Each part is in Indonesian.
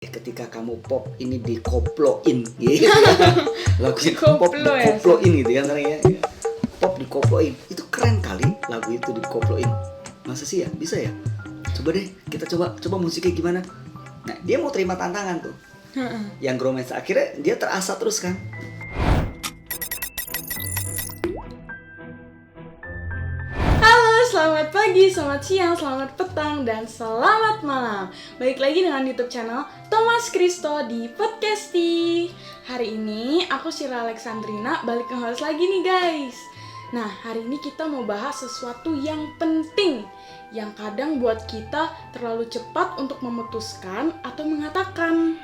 ketika kamu pop ini dikoploin gitu lagunya pop Dikoplo dikoploin gitu ya sebenarnya pop dikoploin itu keren kali lagu itu dikoploin. Masa sih ya bisa ya, coba deh kita coba musiknya gimana. Nah dia mau terima tantangan tuh yang Gromance, akhirnya dia terasa terus kan. Selamat pagi, selamat siang, selamat petang, dan selamat malam. Balik lagi dengan YouTube channel Thomas Kristo di Podcasti. Hari ini aku Syira Alexandrina balik nge-host lagi nih guys. Nah hari ini kita mau bahas sesuatu yang penting, yang kadang buat kita terlalu cepat untuk memutuskan atau mengatakan.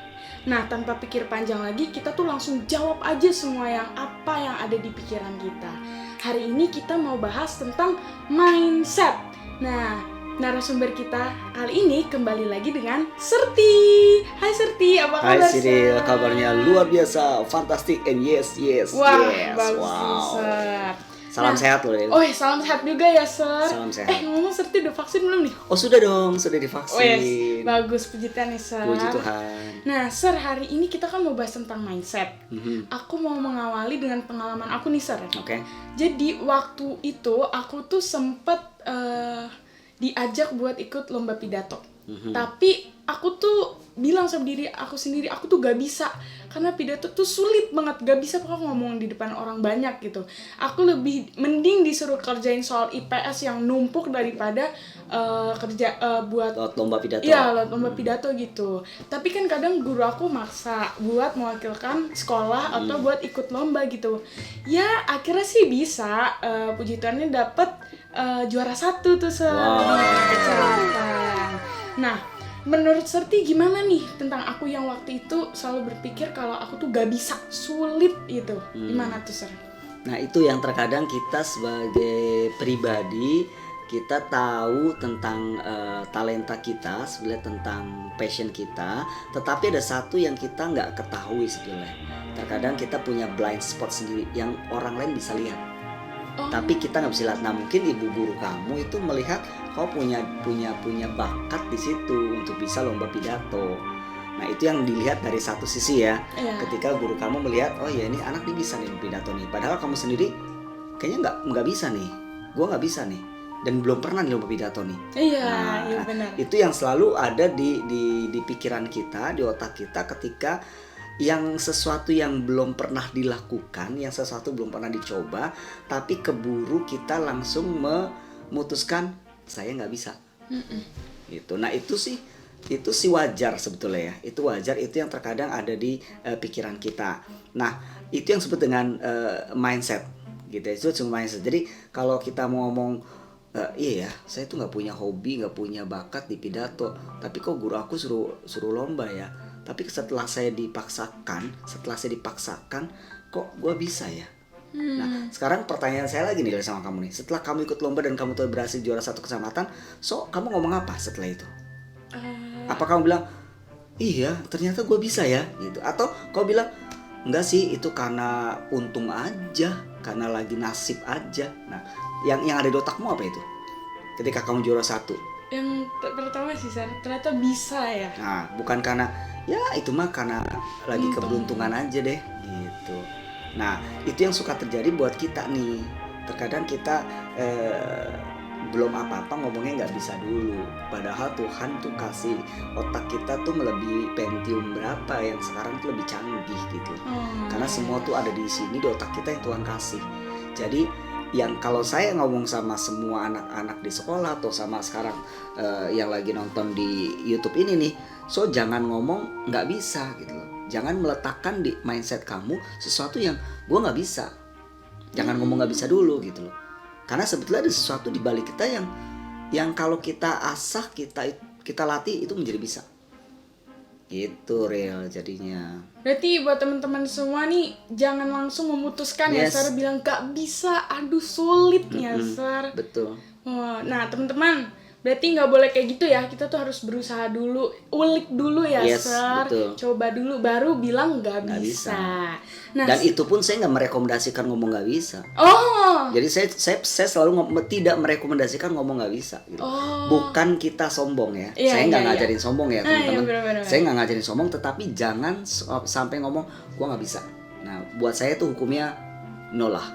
Nah tanpa pikir panjang lagi, kita tuh langsung jawab aja semua apa yang ada di pikiran kita. Hari ini kita mau bahas tentang mindset. Nah, narasumber kita kali ini kembali lagi dengan Serti. Hai Serti, apa kabar? Hai Siri, kabarnya luar biasa, fantastic and yes. Wah, yes. bagus Wow. nih, Ser. Salam sehat loh. Oh ya, salam sehat juga ya, Ser. Salam sehat. Ngomong Serti udah vaksin belum nih? Oh sudah dong, sudah divaksin. Oh yes, bagus, pujitan nih, Ser. Puji Tuhan. Nah, Ser, hari ini kita kan mau bahas tentang mindset. Aku mau mengawali dengan pengalaman aku nih, Ser. Oke. Jadi waktu itu aku tuh sempet diajak buat ikut lomba pidato. Tapi aku tuh bilang sama diri aku sendiri, aku tuh gak bisa. Karena pidato tuh sulit banget, gak bisa pokoknya ngomong di depan orang banyak gitu. Aku lebih mending disuruh kerjain soal IPS yang numpuk daripada kerja buat lomba pidato. Iya, lomba pidato gitu. Tapi kan kadang guru aku maksa buat mewakilkan sekolah atau buat ikut lomba gitu. Ya, akhirnya sih bisa. Puji Tuhannya dapet juara 1 tuh di kecamatan. Nah, menurut Serti gimana nih tentang aku yang waktu itu selalu berpikir kalau aku tuh gak bisa, sulit gitu. Gimana tuh, Ser? Nah itu yang terkadang kita sebagai pribadi kita tahu tentang talenta kita, sebenarnya tentang passion kita, tetapi ada satu yang kita nggak ketahui sebenarnya. Terkadang kita punya blind spot sendiri yang orang lain bisa lihat, tapi kita nggak bisa lihat. Nah mungkin ibu guru kamu itu melihat kau punya bakat di situ untuk bisa lomba pidato. Nah itu yang dilihat dari satu sisi ya. Ketika guru kamu melihat, oh ya ini anak nih bisa nih pidato nih, padahal kamu sendiri kayaknya nggak bisa nih, gua nggak bisa nih, dan belum pernah nih lomba pidato nih. Iya benar. Itu yang selalu ada di pikiran kita, di otak kita ketika yang sesuatu yang belum pernah dilakukan, yang sesuatu belum pernah dicoba, tapi keburu kita langsung memutuskan saya nggak bisa. Gitu. Nah itu sih wajar sebetulnya ya. Itu wajar, itu yang terkadang ada di pikiran kita. Nah itu yang disebut dengan mindset, gitu. Itu cuma mindset. Jadi kalau kita mau ngomong iya ya, saya tuh nggak punya hobi, nggak punya bakat di pidato, tapi kok guru aku suruh lomba ya. Tapi setelah saya dipaksakan, kok gue bisa ya. Nah sekarang pertanyaan saya lagi nih sama kamu nih, setelah kamu ikut lomba dan kamu tuh berhasil juara 1 kecamatan, so kamu ngomong apa setelah itu? Apa kamu bilang iya ternyata gue bisa ya gitu, atau kau bilang enggak sih itu karena untung aja, karena lagi nasib aja? Nah yang ada di otakmu apa itu ketika kamu juara 1? Yang pertama sih, Sar, ternyata bisa ya. Nah bukan karena ya itu mah karena lagi keberuntungan aja deh gitu. Nah itu yang suka terjadi buat kita nih. Terkadang kita belum apa-apa ngomongnya nggak bisa dulu, padahal Tuhan tuh kasih otak kita tuh melebihi Pentium berapa yang sekarang tuh lebih canggih gitu. Karena semua tuh ada di sini, di otak kita yang Tuhan kasih. Jadi yang kalau saya ngomong sama semua anak-anak di sekolah atau sama sekarang yang lagi nonton di YouTube ini nih, so jangan ngomong nggak bisa gitu loh. Jangan meletakkan di mindset kamu sesuatu yang gue nggak bisa. Jangan ngomong nggak bisa dulu gitu loh. Karena sebetulnya ada sesuatu di balik kita yang kalau kita asah, kita latih, itu menjadi bisa. Gitu real jadinya. Berarti buat teman-teman semua nih jangan langsung memutuskan ya, Sar, bilang gak bisa, aduh sulitnya, Sar. Betul. Nah teman-teman, Berarti nggak boleh kayak gitu ya, kita tuh harus berusaha dulu, ulik dulu ya, Yes, Sir. betul. Coba dulu, baru bilang nggak Nggak bisa. bisa. Nah, Dan itu pun saya nggak merekomendasikan ngomong nggak bisa. oh, Jadi saya selalu tidak merekomendasikan ngomong nggak bisa gitu. Oh. Bukan kita sombong ya. Iya, Saya nggak iya, ngajarin sombong ya Ah, iya, teman-teman. benar-benar. Saya nggak ngajarin sombong, tetapi jangan sampai ngomong gua nggak bisa. Nah, buat saya tuh hukumnya nol lah.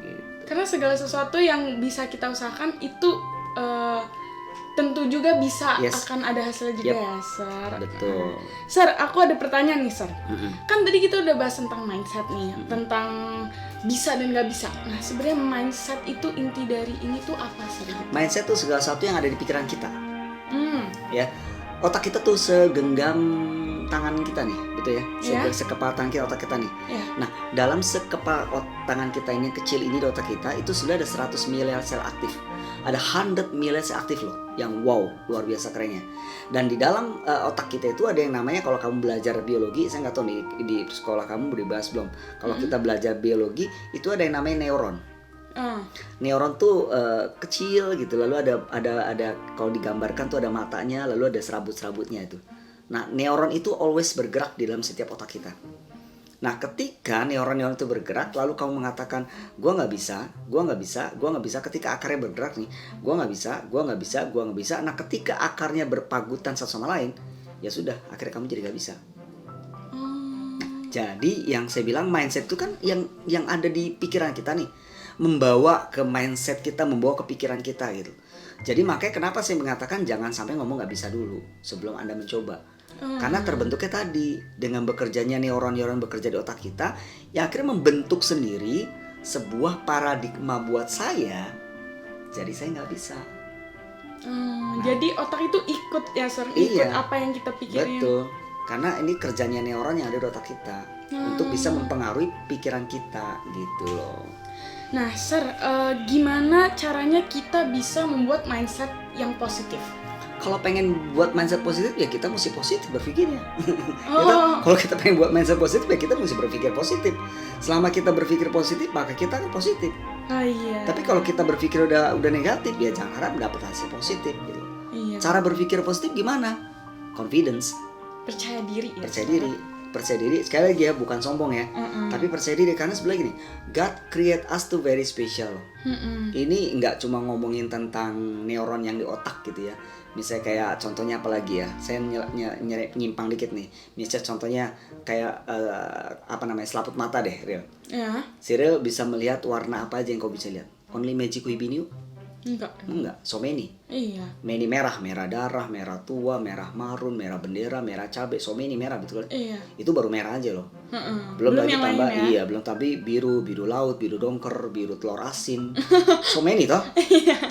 Gitu. Karena segala sesuatu yang bisa kita usahakan itu tentu juga bisa Yes. akan ada hasilnya juga Yep. ya, Sir. Betul. Sir, aku ada pertanyaan nih, Sir. Mm-mm. Kan tadi kita udah bahas tentang mindset nih, tentang bisa dan nggak bisa. Nah, sebenarnya mindset itu inti dari ini tuh apa, Sir? Mindset tuh segala sesuatu yang ada di pikiran kita. Hmm, Ya, otak kita tuh segenggam tangan kita nih, betul ya? Iya. Sekepala tangan kita, otak kita nih. ya. Nah, dalam tangan kita ini yang kecil ini di otak kita itu sudah ada 100 miliar sel aktif. Ada 100 miliar sel aktif loh, yang wow, luar biasa kerennya. Dan di dalam otak kita itu ada yang namanya, kalau kamu belajar biologi, saya nggak tahu nih di sekolah kamu dibahas belum. Kalau kita belajar biologi, itu ada yang namanya neuron. Neuron tuh kecil gitu, lalu ada kalau digambarkan tuh ada matanya, lalu ada serabut-serabutnya itu. Nah, neuron itu always bergerak di dalam setiap otak kita. Nah, ketika neuron-neuron itu bergerak, lalu kamu mengatakan, gua nggak bisa, gua nggak bisa, gua nggak bisa. Ketika akarnya bergerak nih, gua nggak bisa, gua nggak bisa, gua nggak bisa. Nah, ketika akarnya berpagutan satu sama lain, ya sudah, akhirnya kamu jadi nggak bisa. Jadi yang saya bilang mindset itu kan yang ada di pikiran kita nih, membawa ke mindset kita, membawa ke pikiran kita gitu. Jadi makanya kenapa saya mengatakan jangan sampai ngomong nggak bisa dulu sebelum Anda mencoba. Karena terbentuknya tadi dengan bekerjanya neuron-neuron bekerja di otak kita, yang akhirnya membentuk sendiri sebuah paradigma buat saya. Jadi saya nggak bisa. Jadi otak itu ikut ya, Sir, ikut Iya, apa yang kita pikirin. Betul. Karena ini kerjanya neuron yang ada di otak kita untuk bisa mempengaruhi pikiran kita gitu loh. Nah, Sir, gimana caranya kita bisa membuat mindset yang positif? Kalau pengen buat mindset positif ya kita mesti positif berpikirnya. Oh. Kalau kita pengen buat mindset positif ya kita mesti berpikir positif. Selama kita berpikir positif maka kita akan positif. Oh iya. Tapi kalau kita berpikir udah negatif ya jangan harap dapat hasil positif gitu. Iya. Cara berpikir positif gimana? Confidence, Percaya diri ya. percaya Sir? diri. Percaya diri sekali lagi ya, bukan sombong ya. Tapi percaya diri karena sebenarnya gini, God create us to very special. Ini nggak cuma ngomongin tentang neuron yang di otak gitu ya. Misalnya kayak contohnya apa lagi ya? Saya nyimpang dikit nih. Misalnya contohnya kayak selaput mata deh, Real. Ya. Si Real bisa melihat warna apa aja yang kau bisa lihat. Only magic we knew? Enggak. So many. Iya. Many merah darah, merah tua, merah marun, merah bendera, merah cabai, so many merah betul kan? Iya. Itu baru merah aja loh. Belum Lagi yang tambah lain ya. iya, belum tapi biru laut, biru dongker, biru telur asin. So many toh.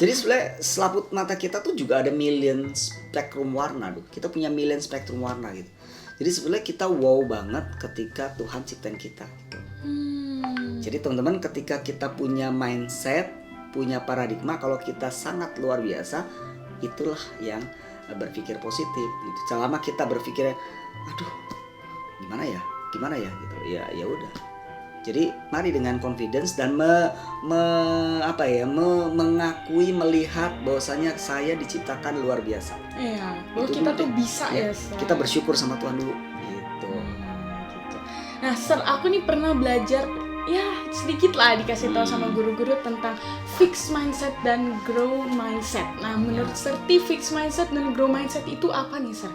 Jadi sebenarnya selaput mata kita tuh juga ada million spektrum warna tuh. Kita punya million spektrum warna gitu. Jadi sebenarnya kita wow banget ketika Tuhan ciptain kita gitu. Jadi teman-teman ketika kita punya mindset, punya paradigma kalau kita sangat luar biasa, itulah yang berpikir positif gitu. Selama kita berpikir aduh gimana ya gitu, ya udah. Jadi mari dengan confidence dan mengakui, melihat bahwasanya saya diciptakan luar biasa. Iya. Bahwa Itu kita dulu tuh deh. bisa ya. Kita bersyukur sama Tuhan dulu gitu. Gitu. Nah, Sir, aku nih pernah belajar ya sedikit lah dikasih tahu sama guru-guru tentang fixed mindset dan grow mindset. Nah, menurut Sir, fixed mindset dan grow mindset itu apa nih, Sir?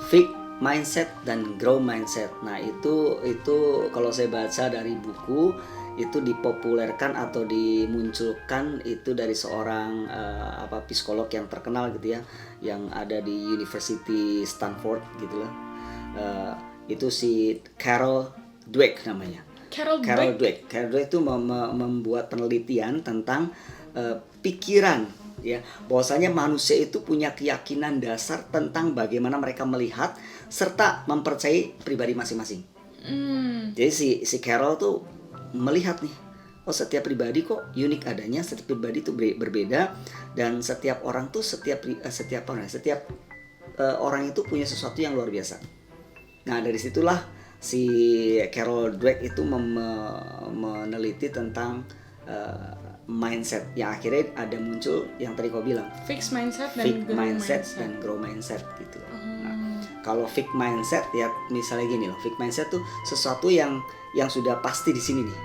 Fixed mindset dan grow mindset. Nah, itu kalau saya baca dari buku itu dipopulerkan atau dimunculkan itu dari seorang psikolog yang terkenal gitu ya, yang ada di University Stanford gitulah. Itu si Carol Dweck namanya. Carol Dweck itu membuat penelitian tentang pikiran ya, bahwasanya manusia itu punya keyakinan dasar tentang bagaimana mereka melihat serta mempercayai pribadi masing-masing. Jadi si Carol tuh melihat nih, setiap pribadi kok unik adanya, setiap pribadi itu berbeda, dan setiap orang tuh setiap orang itu punya sesuatu yang luar biasa. Nah, dari situlah si Carol Dweck itu meneliti tentang mindset yang akhirnya ada muncul yang tadi kau bilang Fixed mindset dan fixed grow mindset mindset. dan grow mindset gitu. Nah, kalau fixed mindset ya misalnya gini loh, fixed mindset tuh sesuatu yang sudah pasti di sini nih.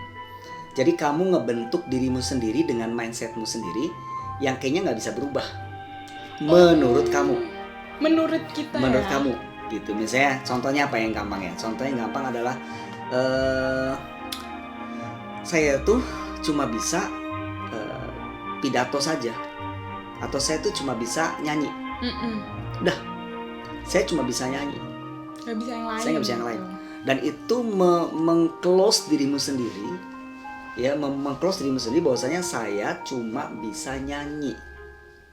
Jadi kamu ngebentuk dirimu sendiri dengan mindsetmu sendiri yang kayaknya nggak bisa berubah. Menurut kamu, Menurut kita menurut ya. kamu gitu. Misalnya contohnya apa yang gampang ya? Contohnya yang gampang adalah saya tuh cuma bisa pidato saja, atau saya tuh cuma bisa nyanyi. Saya cuma bisa nyanyi. Gak bisa yang lain. Saya nggak bisa yang gitu. lain. Dan itu meng-close dirimu sendiri, ya, meng-close dirimu sendiri bahwasanya saya cuma bisa nyanyi.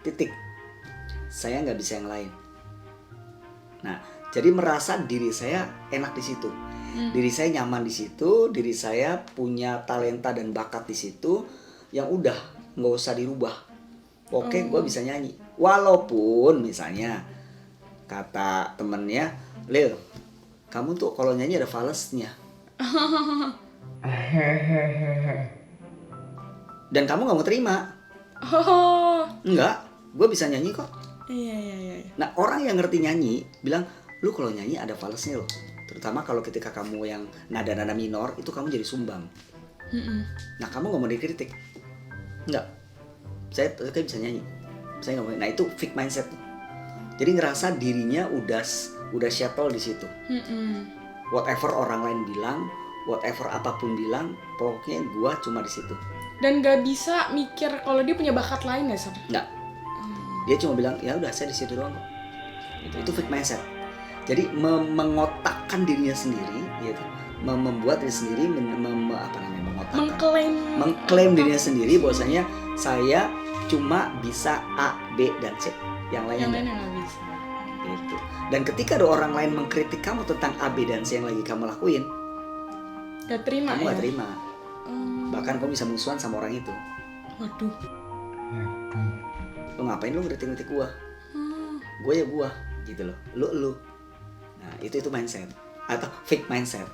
Titik. Saya nggak bisa yang lain. Nah, jadi merasa diri saya enak di situ. Diri saya nyaman di situ, diri saya punya talenta dan bakat di situ yang udah nggak usah dirubah. Oke, gue bisa nyanyi. Walaupun misalnya kata temennya, Lil, kamu tuh kalau nyanyi ada falesnya. Dan kamu nggak mau terima. Oh. Enggak, gue bisa nyanyi kok. Iya. Nah, orang yang ngerti nyanyi bilang, lu kalau nyanyi ada falesnya loh. Terutama kalau ketika kamu yang nada-nada minor, itu kamu jadi sumbang. Nah, kamu gak mau dikritik. Enggak, saya bisa nyanyi. Saya gak mau. Nah, itu fixed mindset. Jadi ngerasa dirinya udah settle di situ. Whatever orang lain bilang, whatever apapun bilang, pokoknya gua cuma di situ. Dan gak bisa mikir kalau dia punya bakat lain ya, Sir? Enggak. Dia cuma bilang, ya udah saya di situ doang kok. Itu fixed mindset. Jadi mengotakkan dirinya sendiri, gitu. Membuat diri sendiri mengotakkan. Mengklaim dirinya sendiri bahwasanya saya cuma bisa A, B dan C. Yang lainnya nggak bisa. Gitu. Dan ketika ada orang lain mengkritik kamu tentang A, B dan C yang lagi kamu lakuin, Gak terima kamu ya? gak terima. Bahkan kamu bisa musuhan sama orang itu. Waduh. Lo ngapain lo ngeritik-ngeritik gua? Gua ya gua, gitu loh. Lu. Nah, itu mindset atau fixed mindset.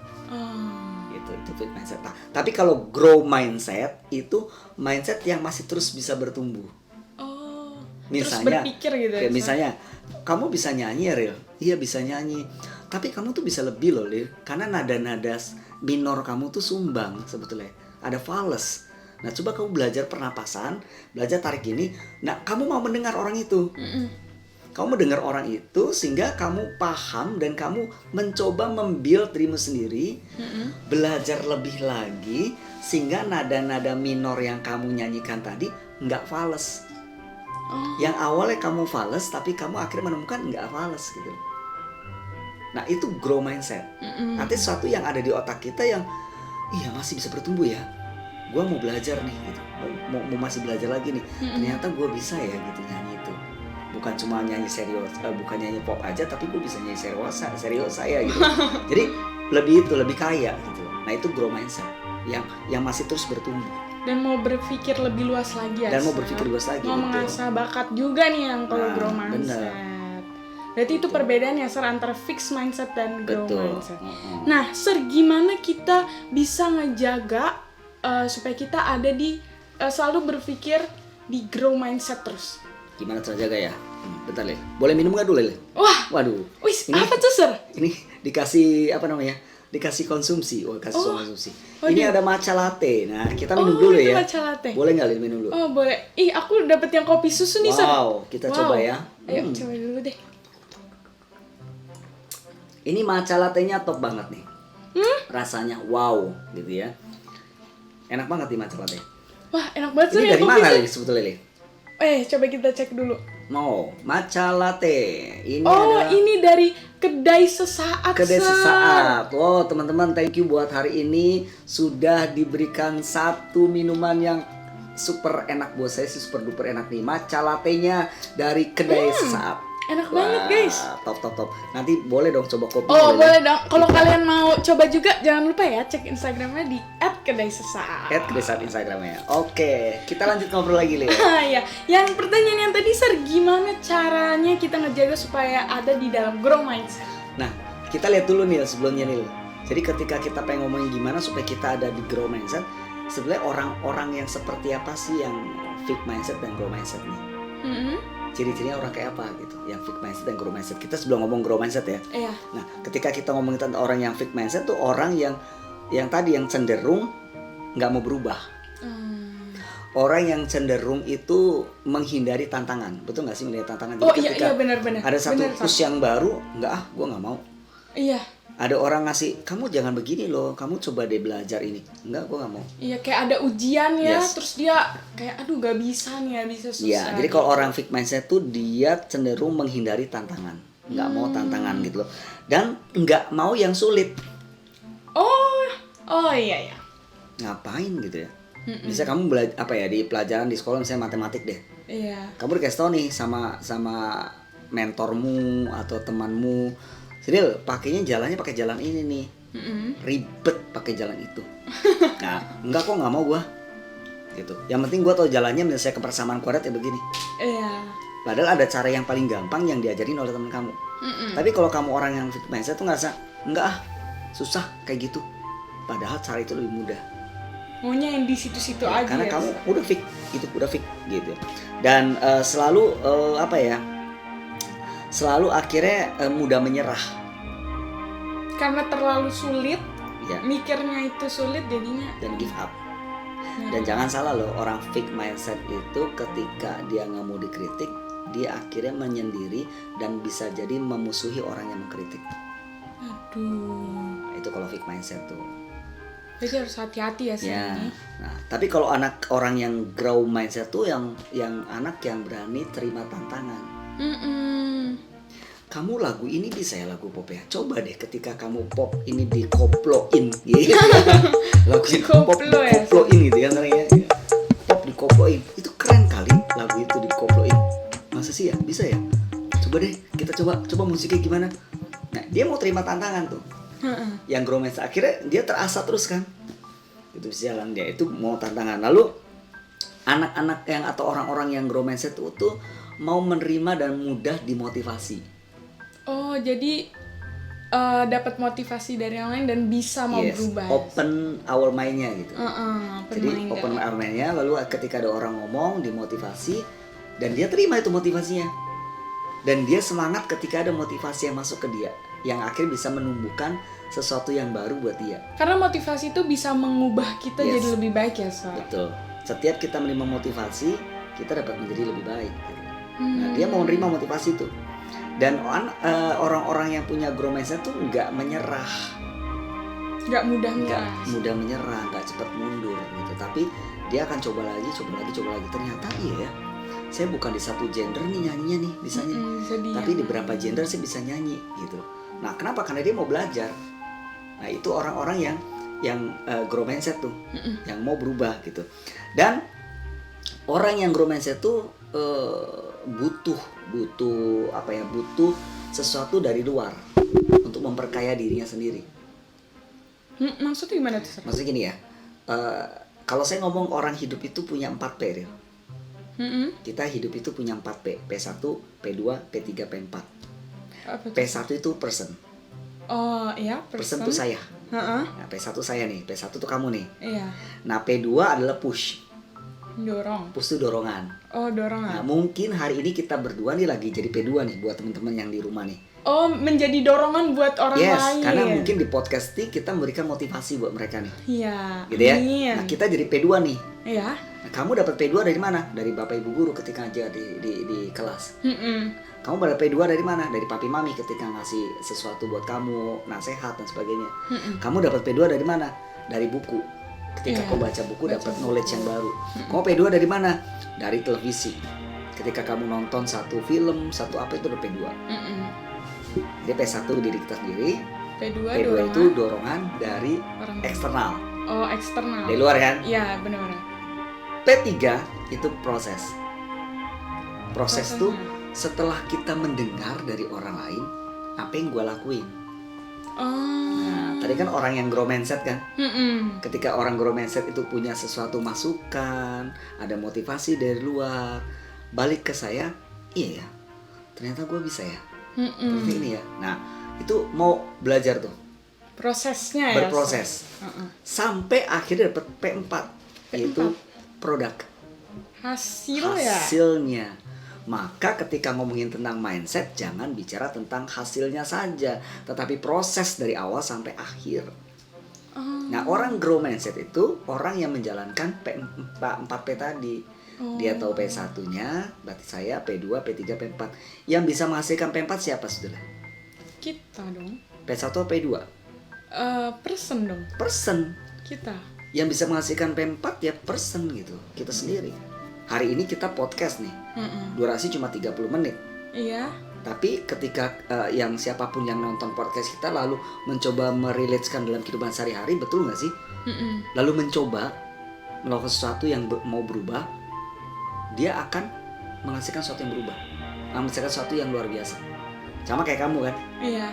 Gitu, itu fixed mindset. Nah, tapi kalau grow mindset itu mindset yang masih terus bisa bertumbuh. Misalnya, terus berpikir gitu ya. Misalnya, kamu bisa nyanyi ya, Ril? Iya, bisa nyanyi. Tapi kamu tuh bisa lebih loh, Lil. Karena nada-nada minor kamu tuh sumbang sebetulnya. Ada fales. Nah, coba kamu belajar pernapasan, belajar tarik ini. Nah, kamu mau mendengar orang itu. Kamu mendengar orang itu sehingga kamu paham dan kamu mencoba membuild dirimu sendiri. Belajar lebih lagi sehingga nada-nada minor yang kamu nyanyikan tadi nggak fales. Yang awalnya kamu fales tapi kamu akhirnya menemukan nggak fales gitu. Nah, itu grow mindset. Artinya sesuatu yang ada di otak kita yang iya masih bisa bertumbuh ya. Gue mau belajar nih gitu. Mau masih belajar lagi nih. Ternyata gue bisa ya gitu nyanyi itu. Bukan cuma nyanyi serius, bukan nyanyi pop aja, tapi gue bisa nyanyi serius saya gitu. Jadi lebih kaya gitu. Nah, itu grow mindset yang masih terus bertumbuh. Dan mau berpikir lebih luas lagi ya. Mau betul. Mengasah bakat juga nih yang kalau grow mindset. Bener. Berarti itu perbedaannya, Sir, antara fixed mindset dan grow Betul. mindset. Nah, Sir, gimana kita bisa ngejaga supaya kita ada di selalu berpikir di grow mindset terus? Gimana cara jaga ya? Bentar, Lil. Boleh minum nggak dulu, Lil? Wah. Waduh. Wis, apa tuh, Sir? Ini dikasih apa namanya? Dikasih konsumsi. Konsumsi. Ini ada matcha latte. Nah, kita minum dulu itu ya. matcha latte. Boleh nggak, Lil, minum dulu? Oh, boleh. Ih, aku dapet yang kopi susu nih, Sir. Wow, kita coba ya. Ayo, coba dulu deh. Ini matcha latte-nya top banget nih. Rasanya wow, gitu ya. Enak banget nih matcha latte. Wah, enak banget, Sir. Ini ya, dari kopi, mana, Sir. Lil, sebetulnya, Lil? Coba kita cek dulu. No, matcha latte. Ini Oh, adalah ini dari kedai sesaat. kedai Sir. sesaat. Wow, teman-teman, thank you buat hari ini sudah diberikan satu minuman yang super enak buat saya sih, super duper enak nih. Matcha latte-nya dari kedai sesaat. Enak banget, guys. Top. Nanti boleh dong coba kopi. Oh, boleh dong. Kalau kalian mau coba juga, jangan lupa ya cek Instagramnya di @kedaisesaat. Kedai sesaat Instagramnya. Oke, kita lanjut ngobrol lagi, Lil. Ya, yang pertanyaan yang tadi, Sir, gimana caranya kita ngejaga supaya ada di dalam grow mindset? Nah, kita lihat dulu nih sebelumnya nih. Jadi ketika kita pengen ngomongin gimana supaya kita ada di grow mindset, sebenarnya orang-orang yang seperti apa sih yang fixed mindset dan growth mindset nih? Ciri-cirinya orang kayak apa gitu, yang fixed mindset dan growth mindset. Kita sebelum ngomong growth mindset ya. Iya. Nah, ketika kita ngomongin tentang orang yang fixed mindset tuh orang yang tadi yang cenderung nggak mau berubah. Orang yang cenderung itu menghindari tantangan, betul nggak sih menghindari tantangan? Jadi Oh ketika iya benar-benar. ada satu push yang baru, gue nggak mau. Iya. Ada orang ngasih, kamu jangan begini loh, kamu coba deh belajar ini. Enggak, gue nggak mau. Iya, kayak ada ujian ya, Yes. terus dia kayak aduh gak bisa nih, gak bisa, susah. Iya, jadi kalau orang fixed mindset tuh dia cenderung menghindari tantangan, nggak mau tantangan gitu loh, dan nggak mau yang sulit. Oh iya. Ngapain gitu ya? Bisa kamu belajar apa ya di pelajaran di sekolah misalnya matematik deh. Iya. Kamu dikasih tau nih sama mentormu atau temanmu, Sril, pakainya jalannya pakai jalan ini nih. Ribet pakai jalan itu. Nah, enggak kok, nggak mau gua. Gitu. Yang penting gua tahu jalannya menyelesaikan persamaan kuadrat ya begini. Iya. Padahal ada cara yang paling gampang yang diajarin oleh teman kamu. Tapi kalau kamu orang yang fixed mindset tuh ngerasa enggak susah kayak gitu. Padahal cara itu lebih mudah. Maunya yang di situ-situ aja. Karena ya, kamu udah fix gitu. Dan selalu selalu akhirnya mudah menyerah. Karena terlalu sulit, Ya. mikirnya itu sulit jadinya. Dan give up. Dan jangan salah loh, orang fixed mindset itu ketika dia nggak mau dikritik, dia akhirnya menyendiri dan bisa jadi memusuhi orang yang mengkritik. Aduh. Nah, itu kalau fixed mindset tuh. Jadi harus hati-hati ya sih. Ya. Nah, tapi kalau orang yang grow mindset tuh yang anak yang berani terima tantangan. Kamu lagu ini bisa ya, lagu pop ya. Coba deh ketika kamu pop ini dikoploin gitu. Lagu pop dikoploin gitu kan ya. Pop dikoploin. Itu keren kali lagu itu dikoploin. Masa sih ya? Bisa ya? Coba deh kita coba musiknya gimana. Nah, dia mau terima tantangan tuh. Yang grow mindset akhirnya dia terasa terus kan. Itu jalan dia itu mau tantangan. Lalu anak-anak yang atau orang-orang yang grow mindset itu tuh mau menerima dan mudah dimotivasi. Oh, jadi dapat motivasi dari yang lain dan bisa mau berubah. Open our mind-nya gitu. Jadi open our mind-nya, lalu ketika ada orang ngomong dimotivasi dan dia terima itu motivasinya. Dan dia semangat ketika ada motivasi yang masuk ke dia, yang akhirnya bisa menumbuhkan sesuatu yang baru buat dia. Karena motivasi itu bisa mengubah kita jadi lebih baik ya, Sob. Betul. Setiap kita menerima motivasi, kita dapat menjadi lebih baik. Gitu. Nah, dia mau menerima motivasi itu. Dan orang-orang yang punya grow mindset tuh nggak menyerah. Nggak mudah menyerah, nggak cepat mundur gitu. Tapi dia akan coba lagi. Ternyata iya ya. Saya bukan di satu gender nih nyanyinya nih, bisanya. Tapi di beberapa gender saya bisa nyanyi gitu. Nah, kenapa? Karena dia mau belajar. Nah, itu orang-orang yang grow mindset tuh, yang mau berubah gitu. Dan orang yang grow mindset tuh butuh sesuatu dari luar untuk memperkaya dirinya sendiri. Maksudnya gimana tuh? Maksudnya gini ya, kalau saya ngomong orang hidup itu punya 4 P ya. Kita hidup itu punya 4 P. P1, P2, P3, P4. P1 itu person. Oh iya, Person itu saya. Nah, P1 saya nih, P1 tuh kamu nih. Iya. Nah, P2 adalah push. Dorong. Push itu dorongan. Oh, dorongan. Nah, mungkin hari ini kita berdua nih lagi jadi P2 nih buat teman-teman yang di rumah nih. Oh, menjadi dorongan buat orang lain. Yes, karena mungkin di podcast ini kita memberikan motivasi buat mereka nih. Iya. Gitu ya. Nah, kita jadi P2 nih. Iya. Nah, kamu dapat P2 dari mana? Dari Bapak Ibu guru ketika ngajar di kelas. Kamu dapat P2 dari mana? Dari papi mami ketika ngasih sesuatu buat kamu, nasihat dan sebagainya. Kamu dapat P2 dari mana? Dari buku. Ketika kamu baca buku dapat knowledge yang baru. Kamu P2 dari mana? Dari televisi. Ketika kamu nonton satu film, satu apa itu udah P2. Jadi P1 diri kita sendiri. P2 itu dorongan dari eksternal. Oh, eksternal. Dari luar kan? Iya, benar-benar. P3 itu proses. Proses tuh setelah kita mendengar dari orang lain apa yang gue lakuin. Nah, tadi kan orang yang grow mindset kan. Ketika orang grow mindset itu punya sesuatu masukan, ada motivasi dari luar, balik ke saya, iya ya, ternyata gue bisa ya. Seperti ini ya. Nah, itu mau belajar tuh. Prosesnya ya. Berproses. Sampai akhirnya dapet P4. yaitu produk. Hasil ya. Hasilnya. Maka ketika ngomongin tentang mindset, jangan bicara tentang hasilnya saja, tetapi proses dari awal sampai akhir. Nah, orang grow mindset itu orang yang menjalankan 4P tadi. Dia tahu P1-nya, berarti saya P2, P3, P4. Yang bisa menghasilkan P4 siapa, saudara? Kita dong. P1 atau P2? Person dong. Person. Kita. Yang bisa menghasilkan P4 ya person gitu, kita sendiri. Hari ini kita podcast nih, durasi cuma 30 menit. Iya. Tapi ketika yang siapapun yang nonton podcast kita lalu mencoba merelatekan dalam kehidupan sehari-hari, betul nggak sih? Lalu mencoba melakukan sesuatu yang mau berubah, dia akan menghasilkan sesuatu yang berubah, menghasilkan sesuatu yang luar biasa. Sama kayak kamu kan? Iya.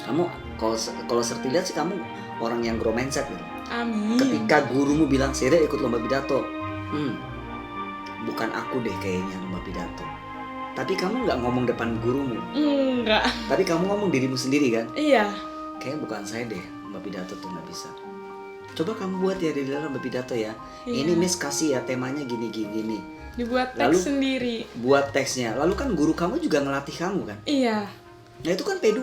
Kamu kalau seperti lihat sih kamu orang yang grow mindset gitu. Amin. Ketika gurumu bilang, "Sira ikut lomba pidato." Bukan aku deh kayaknya lomba pidato. Tapi kamu nggak ngomong depan gurumu. Enggak. Tapi kamu ngomong dirimu sendiri kan? Iya. Kayaknya bukan saya deh, lomba pidato tuh nggak bisa. Coba kamu buat ya di dalam lomba pidato ya. Iya. Ini Miss kasih ya temanya gini. Dibuat teks Lalu, sendiri. Buat teksnya. Lalu kan guru kamu juga ngelatih kamu kan? Iya. Nah itu kan P2.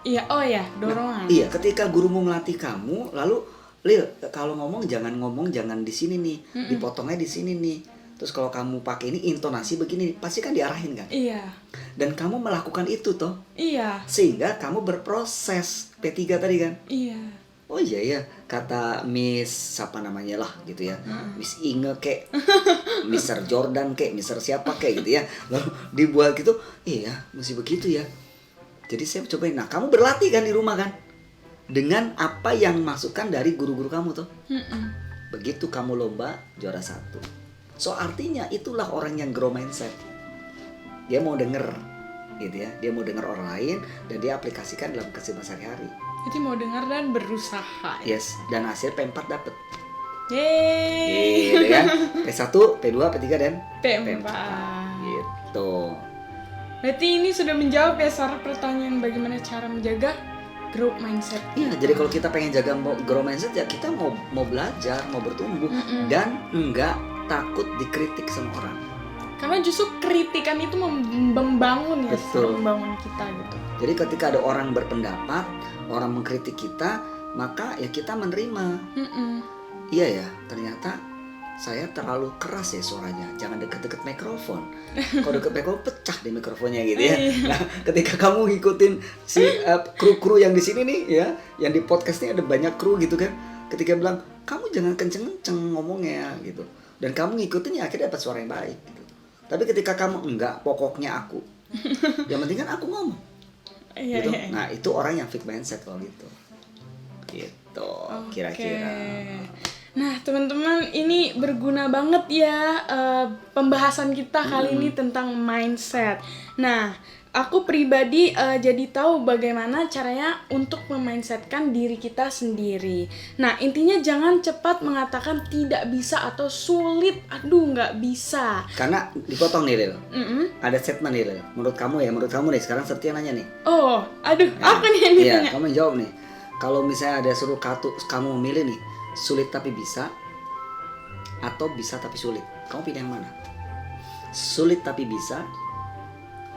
Iya, oh ya, dorongan. Iya, ketika gurumu ngelatih kamu, lalu Lil, kalau ngomong jangan di sini nih, dipotongnya di sini nih. Terus kalau kamu pakai ini intonasi begini, pasti kan diarahin kan? Iya. Dan kamu melakukan itu toh. Iya. Sehingga kamu berproses P3 tadi kan? Iya. Oh iya ya, kata Miss siapa namanya lah gitu ya. Miss Inge kek, Mr. Jordan kek, Mr. siapa kek gitu ya. Lalu dibuat gitu, iya mesti begitu ya. Jadi saya cobain. Nah, kamu berlatih kan di rumah kan? Dengan apa yang masukan dari guru-guru kamu tuh. Begitu kamu lomba juara 1. So artinya itulah orang yang grow mindset. Dia mau denger gitu ya. Dia mau denger orang lain dan dia aplikasikan dalam kehidupan sehari-hari. Jadi mau dengar dan berusaha. Yes, dan hasil P4 dapet. Yeay. Gitu kan? P1, P2, P3 dan P4. Gitu. Berarti ini sudah menjawab ya Sarah pertanyaan bagaimana cara menjaga growth mindset. Iya, jadi kalau kita pengen jaga grow mindset ya kita mau belajar, mau bertumbuh dan enggak takut dikritik sama orang. Karena justru kritikan itu membangun ya, Betul. membangun kita gitu. Jadi ketika ada orang berpendapat, orang mengkritik kita, maka ya kita menerima. Iya ya, ternyata saya terlalu keras ya suaranya. Jangan deket-deket mikrofon. Kalau deket mikrofon pecah di mikrofonnya gitu ya. Nah, ketika kamu ngikutin si kru-kru yang di sini nih ya, yang di podcast ini ada banyak kru gitu kan. Ketika bilang, "Kamu jangan kenceng-kenceng ngomongnya" gitu. Dan kamu ngikutin ya akhirnya dapat suara yang baik gitu. Tapi ketika kamu enggak, pokoknya aku. Yang penting kan aku ngomong. Gitu. Nah, itu orang yang fixed mindset kalau gitu. Gitu, kira-kira. Nah, teman-teman, ini berguna banget ya pembahasan kita kali ini tentang mindset. Nah, aku pribadi jadi tahu bagaimana caranya untuk memindsetkan diri kita sendiri. Nah, intinya jangan cepat mengatakan tidak bisa atau sulit. Aduh, nggak bisa. Karena dipotong nih, Lil. Ada statement nih, Lil. Menurut kamu nih, sekarang Setia nanya nih. Oh, aduh, apa nih yang ditanya? Iya, kamu yang jawab nih. Kalau misalnya ada suruh kamu memilih nih, sulit tapi bisa atau bisa tapi sulit, kamu pilih yang mana? Sulit tapi bisa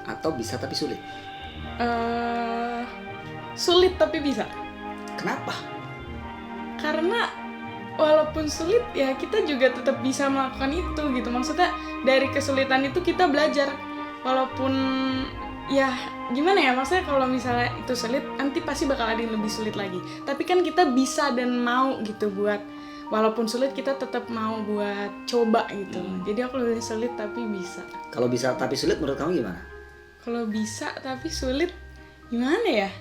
atau bisa tapi sulit? Sulit tapi bisa. Kenapa? Karena walaupun sulit ya kita juga tetap bisa melakukan itu gitu. Maksudnya dari kesulitan itu kita belajar. Walaupun ya gimana ya, maksudnya kalau misalnya itu sulit nanti pasti bakal ada yang lebih sulit lagi. Tapi kan kita bisa dan mau gitu buat, walaupun sulit kita tetap mau buat coba gitu. Jadi aku lebih sulit tapi bisa. Kalau bisa tapi sulit menurut kamu gimana? Kalau bisa tapi sulit gimana ya?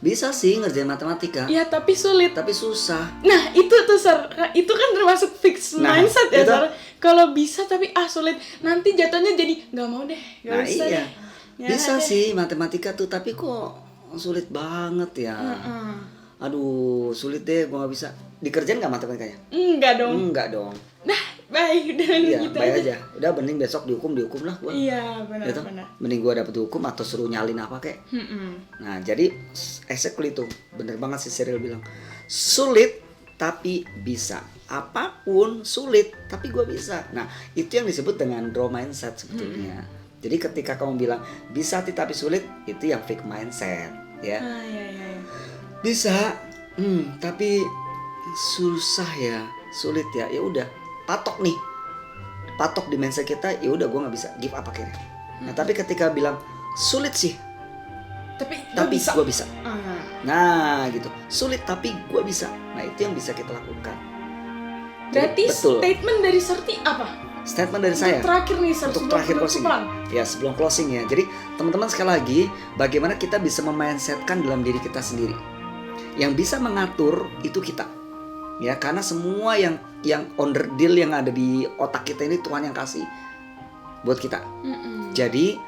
Bisa sih ngerjain matematika. Ya tapi sulit. Tapi susah. Nah itu tuh Sar, itu kan termasuk fixed mindset ya itu. Sar. Kalau bisa tapi sulit, nanti jatuhnya jadi nggak mau deh, nggak Nah usah iya, deh. bisa sih matematika tuh, tapi kok sulit banget ya. Aduh sulit deh, gue nggak bisa. Dikerjain nggak matematikanya? Enggak dong. Enggak dong. Nah baik udah Iya, gitu baik aja. aja. Udah mending besok dihukum lah gue. Iya benar Gitu? benar. Mending gue dapet hukum atau suruh nyalin apa kek. Nah jadi exactly tuh bener banget si Cyril bilang sulit tapi bisa. Apapun sulit tapi gue bisa. Nah itu yang disebut dengan grow mindset sebetulnya. Jadi ketika kamu bilang bisa tapi sulit, itu yang fixed mindset ya. Iya. Bisa tapi susah ya, sulit ya. Ya udah, patok di mindset kita, ya udah gue nggak bisa, give up akhirnya. Nah tapi ketika bilang sulit sih Tapi gue bisa. Nah gitu, sulit tapi gue bisa. Nah itu yang bisa kita lakukan. Berarti betul. statement dari Serti apa? Statement dari saya Terakhir nih Ser, untuk sebelum terakhir closing. penutupan. Ya sebelum closing ya. Jadi teman-teman sekali lagi, bagaimana kita bisa memindsetkan dalam diri kita sendiri. Yang bisa mengatur itu kita. Ya karena semua yang on the deal yang ada di otak kita ini Tuhan yang kasih buat kita. Jadi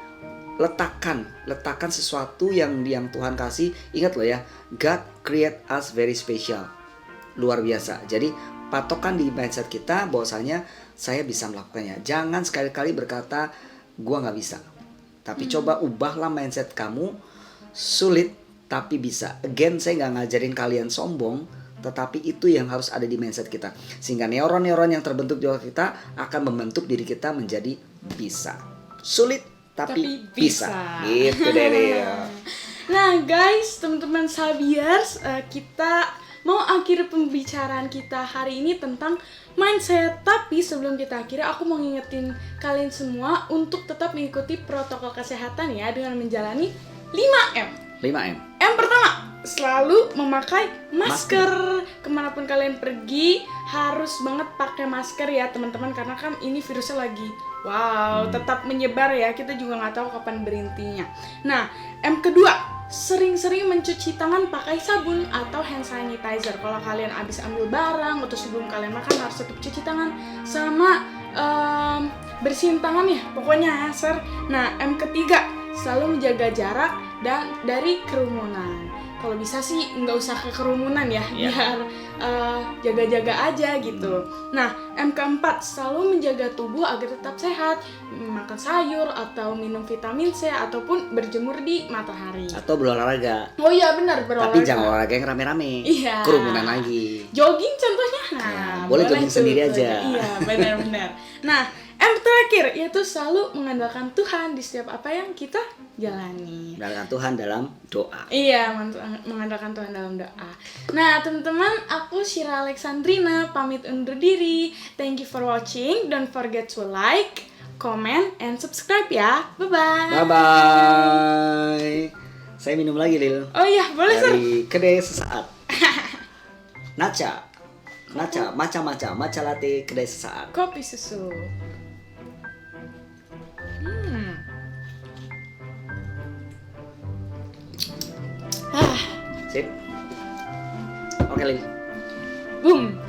letakkan sesuatu yang Tuhan kasih. Ingat loh ya, God create us very special, luar biasa. Jadi patokan di mindset kita bahwasanya saya bisa melakukannya. Jangan sekali-kali berkata gua nggak bisa, tapi coba ubahlah mindset kamu, sulit tapi bisa. Again, saya nggak ngajarin kalian sombong, tetapi itu yang harus ada di mindset kita, sehingga neuron-neuron yang terbentuk di otak kita akan membentuk diri kita menjadi bisa. Sulit tapi bisa. Gitu deh. Nah guys, teman-teman Sabiars, kita mau akhiri pembicaraan kita hari ini tentang mindset. Tapi sebelum kita akhiri, aku mau ngingetin kalian semua untuk tetap mengikuti protokol kesehatan ya, dengan menjalani 5M. 5M. M pertama, selalu memakai masker. Kemanapun kalian pergi harus banget pakai masker ya teman-teman, karena kan ini virusnya lagi tetap menyebar ya, kita juga nggak tahu kapan berhentinya. Nah, M kedua, sering-sering mencuci tangan pakai sabun atau hand sanitizer. Kalau kalian habis ambil barang atau sebelum kalian makan harus tetap cuci tangan sama bersihin tangan ya, pokoknya ya Sir. Nah, M ketiga, selalu menjaga jarak dan dari kerumunan. Kalau bisa sih nggak usah ke kerumunan ya, biar jaga-jaga aja gitu. Nah, M keempat, selalu menjaga tubuh agar tetap sehat, makan sayur atau minum vitamin C ataupun berjemur di matahari. Atau berolahraga. Oh iya benar, berolahraga. Tapi jangan olahraga yang rame-rame. Iya. Kerumunan lagi. Jogging contohnya. Nah, Ya, boleh jogging tuh, sendiri aja. Iya, benar-benar. Nah, M terakhir yaitu selalu mengandalkan Tuhan di setiap apa yang kita jalani. Mengandalkan Tuhan dalam doa. Iya, mengandalkan Tuhan dalam doa. Nah, teman-teman, aku Syira Alexandrina pamit undur diri. Thank you for watching. Don't forget to like, comment, and subscribe ya. Bye-bye. Bye-bye. Saya minum lagi, Lil. Oh iya, boleh Sir. Dari kedai sesaat. Matcha latte kedai sesaat. Kopi susu. Sip. Oke, Lil. Boom.